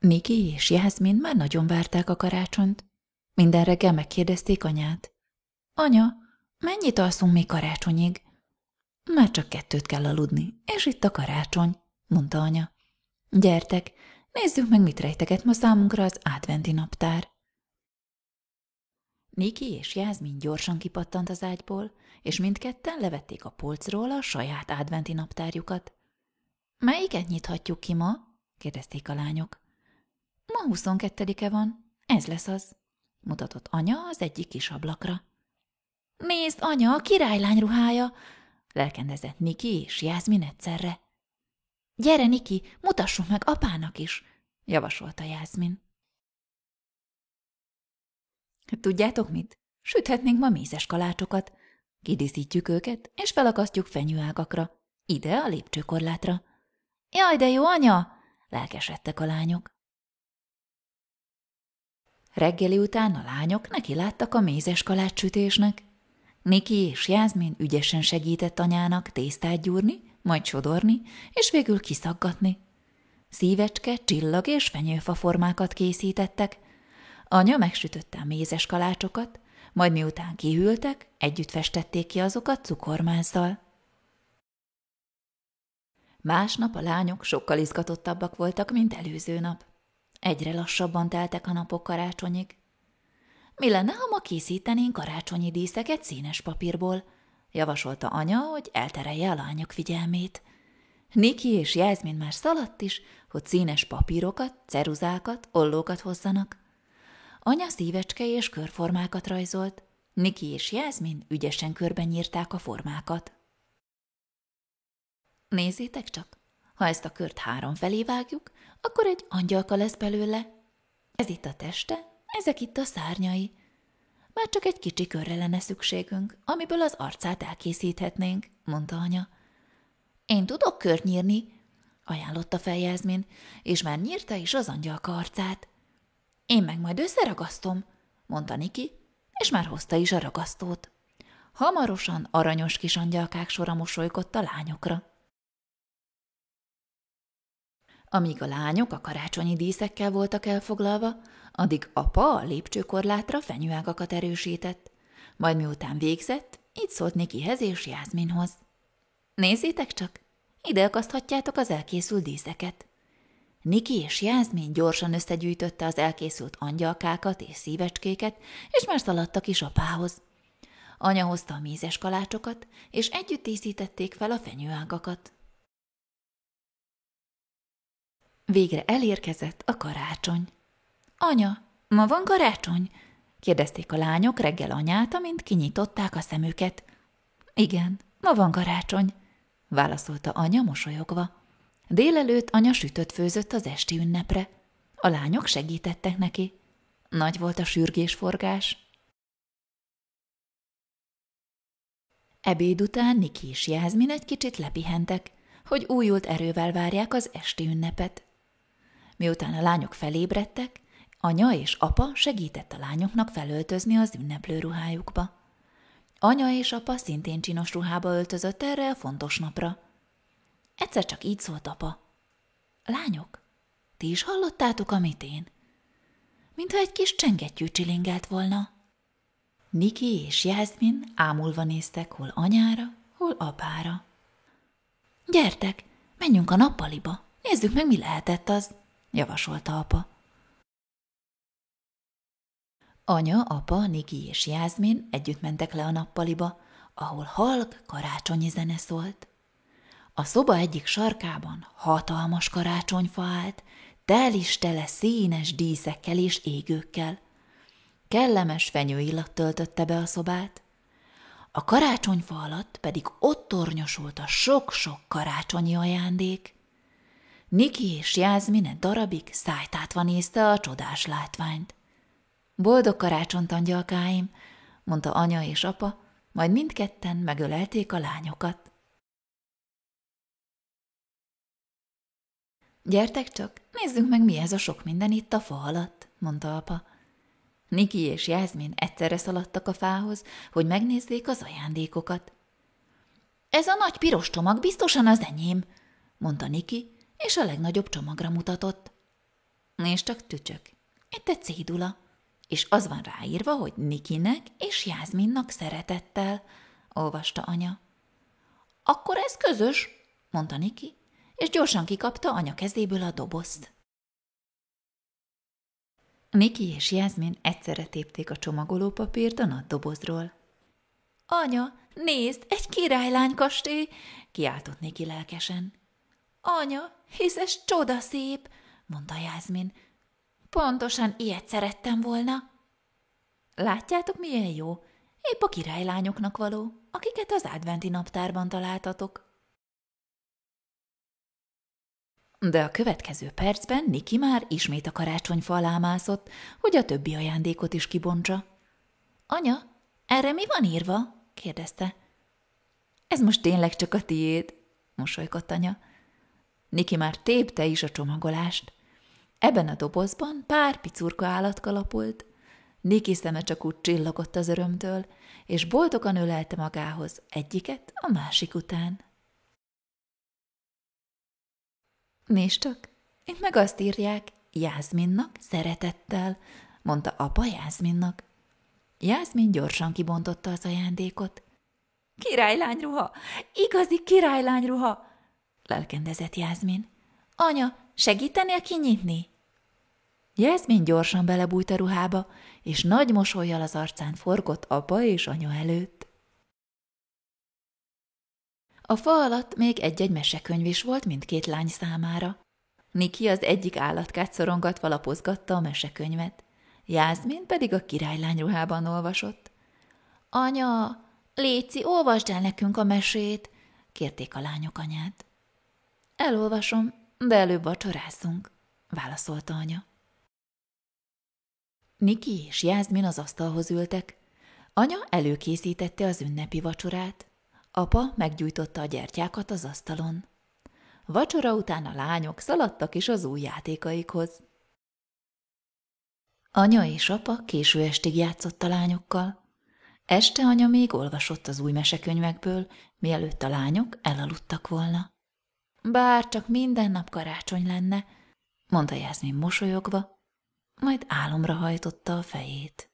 Niki és Jászmin már nagyon várták a karácsonyt. Minden reggel megkérdezték anyát. Anya, mennyit alszunk még karácsonyig? Már csak 2 kell aludni, és itt a karácsony, mondta anya. Gyertek, nézzük meg, mit rejteget ma számunkra az adventi naptár. Niki és Jászmin gyorsan kipattant az ágyból, és mindketten levették a polcról a saját adventi naptárjukat. Melyiket nyithatjuk ki ma? kérdezték a lányok. Ma 22-e van, ez lesz az, mutatott anya az egyik kis ablakra. Nézd, anya, a királylány ruhája, lelkendezett Niki és Jászmin egyszerre. Gyere, Niki, mutassuk meg apának is, javasolta Jászmin. Tudjátok mit? Süthetnénk ma mézes kalácsokat. Kidíszítjük őket, és felakasztjuk fenyőágakra, ide a lépcsőkorlátra. Jaj, de jó, anya! Lelkesedtek a lányok. Reggeli után a lányok nekiláttak a mézes kalácssütésnek. Niki és Jászmin ügyesen segített anyának tésztát gyúrni, majd sodorni, és végül kiszaggatni. Szívecske, csillag és fenyőfa formákat készítettek. Anya megsütötte a mézes kalácsokat, majd miután kihűltek, együtt festették ki azokat cukormásszal. Másnap a lányok sokkal izgatottabbak voltak, mint előző nap. Egyre lassabban teltek a napok karácsonyig. Mi lenne, ha ma készítenénk karácsonyi díszeket színes papírból? Javasolta anya, hogy elterelje a lányok figyelmét. Niki és Jászmin már szaladt is, hogy színes papírokat, ceruzákat, ollókat hozzanak. Anya szívecske és körformákat rajzolt, Niki és Jászmin ügyesen körben nyírták a formákat. Nézzétek csak, ha ezt a kört 3 felé vágjuk, akkor egy angyalka lesz belőle. Ez itt a teste, ezek itt a szárnyai. Már csak egy kicsi körre lenne szükségünk, amiből az arcát elkészíthetnénk, mondta anya. Én tudok kört nyírni, ajánlotta fel Jászmin, és már nyírta is az angyalka arcát. Én meg majd összeragasztom, mondta Niki, és már hozta is a ragasztót. Hamarosan aranyos kis angyalkák sora mosolygott a lányokra. Amíg a lányok a karácsonyi díszekkel voltak elfoglalva, addig apa a lépcsőkorlátra fenyőágakat erősített. Majd miután végzett, így szólt Nikihez és Jászminhoz. Nézzétek csak, ide akaszthatjátok az elkészült díszeket. Niki és Jászmin gyorsan összegyűjtötte az elkészült angyalkákat és szívecskéket, és már szaladtak is apához. Anya hozta a mézes kalácsokat, és együtt díszítették fel a fenyőágakat. Végre elérkezett a karácsony. Anya, ma van karácsony? Kérdezték a lányok reggel anyát, amint kinyitották a szemüket. Igen, ma van karácsony, válaszolta anya mosolyogva. Délelőtt anya sütött-főzött az esti ünnepre. A lányok segítettek neki. Nagy volt a sürgésforgás. Ebéd után Niki és Jászmin egy kicsit lepihentek, hogy újult erővel várják az esti ünnepet. Miután a lányok felébredtek, anya és apa segített a lányoknak felöltözni az ünneplő ruhájukba. Anya és apa szintén csinos ruhába öltözött erre a fontos napra. Egyszer csak így szólt apa. Lányok, ti is hallottátok, amit én? Mintha egy kis csengettyű csilingelt volna. Niki és Jászmin ámulva néztek hol anyára, hol apára. Gyertek, menjünk a nappaliba, nézzük meg, mi lehetett az, javasolta apa. Anya, apa, Niki és Jászmin együtt mentek le a nappaliba, ahol halk karácsonyi zene szólt. A szoba egyik sarkában hatalmas karácsonyfa állt, tel is tele színes díszekkel és égőkkel. Kellemes fenyőillat töltötte be a szobát. A karácsonyfa alatt pedig ott tornyosult a sok-sok karácsonyi ajándék. Niki és Jászmin egy darabig szájtátva nézte a csodás látványt. Boldog karácsonyt, angyalkáim, mondta anya és apa, majd mindketten megölelték a lányokat. Gyertek csak, nézzünk meg, mi ez a sok minden itt a fa alatt, mondta apa. Niki és Jászmin egyszerre szaladtak a fához, hogy megnézzék az ajándékokat. Ez a nagy piros csomag biztosan az enyém, mondta Niki, és a legnagyobb csomagra mutatott. És csak tücsök. Itt egy cédula, és az van ráírva, hogy Nikinek és Jászminnak szeretettel, olvasta anya. Akkor ez közös, mondta Niki, és gyorsan kikapta anya kezéből a dobozt. Niki és Jászmin egyszerre tépték a csomagolópapírt a nagy dobozról. Anya, nézd, egy királylánykastély, kiáltott Niki lelkesen. Anya, hisz ez csodaszép, mondta Jászmin. Pontosan ilyet szerettem volna. Látjátok, milyen jó? Épp a királylányoknak való, akiket az adventi naptárban találtatok. De a következő percben Niki már ismét a karácsonyfa alá mászott, hogy a többi ajándékot is kibontsa. Anya, erre mi van írva? kérdezte. Ez most tényleg csak a tiéd, mosolygott anya. Niki már tépte is a csomagolást. Ebben a dobozban pár picurka állatka lapult. Niki szeme csak úgy csillogott az örömtől, és boldogan ölelte magához egyiket a másik után. Nézd csak, itt meg azt írják, Jászminnak szeretettel, mondta apa Jászminnak. Jászmin gyorsan kibontotta az ajándékot. Királylányruha, igazi királylányruha, lelkendezett Jászmin. Anya, segítenél kinyitni? Jászmin gyorsan belebújt a ruhába, és nagy mosollyal az arcán forgott apa és anya előtt. A fa alatt még egy-egy mesekönyv is volt mindkét lány számára. Niki az egyik állatkát szorongatva lapozgatta a mesekönyvet, Jászmin pedig a királylány ruhában olvasott. Anya, léci, olvasd el nekünk a mesét, kérték a lányok anyát. Elolvasom, de előbb vacsorázzunk, válaszolta anya. Niki és Jászmin az asztalhoz ültek. Anya előkészítette az ünnepi vacsorát. Apa meggyújtotta a gyertyákat az asztalon. Vacsora után a lányok szaladtak is az új játékaikhoz. Anya és apa késő estig játszott a lányokkal. Este anya még olvasott az új mesekönyvekből, mielőtt a lányok elaludtak volna. Bár csak minden nap karácsony lenne, mondta Jászmin mosolyogva, majd álomra hajtotta a fejét.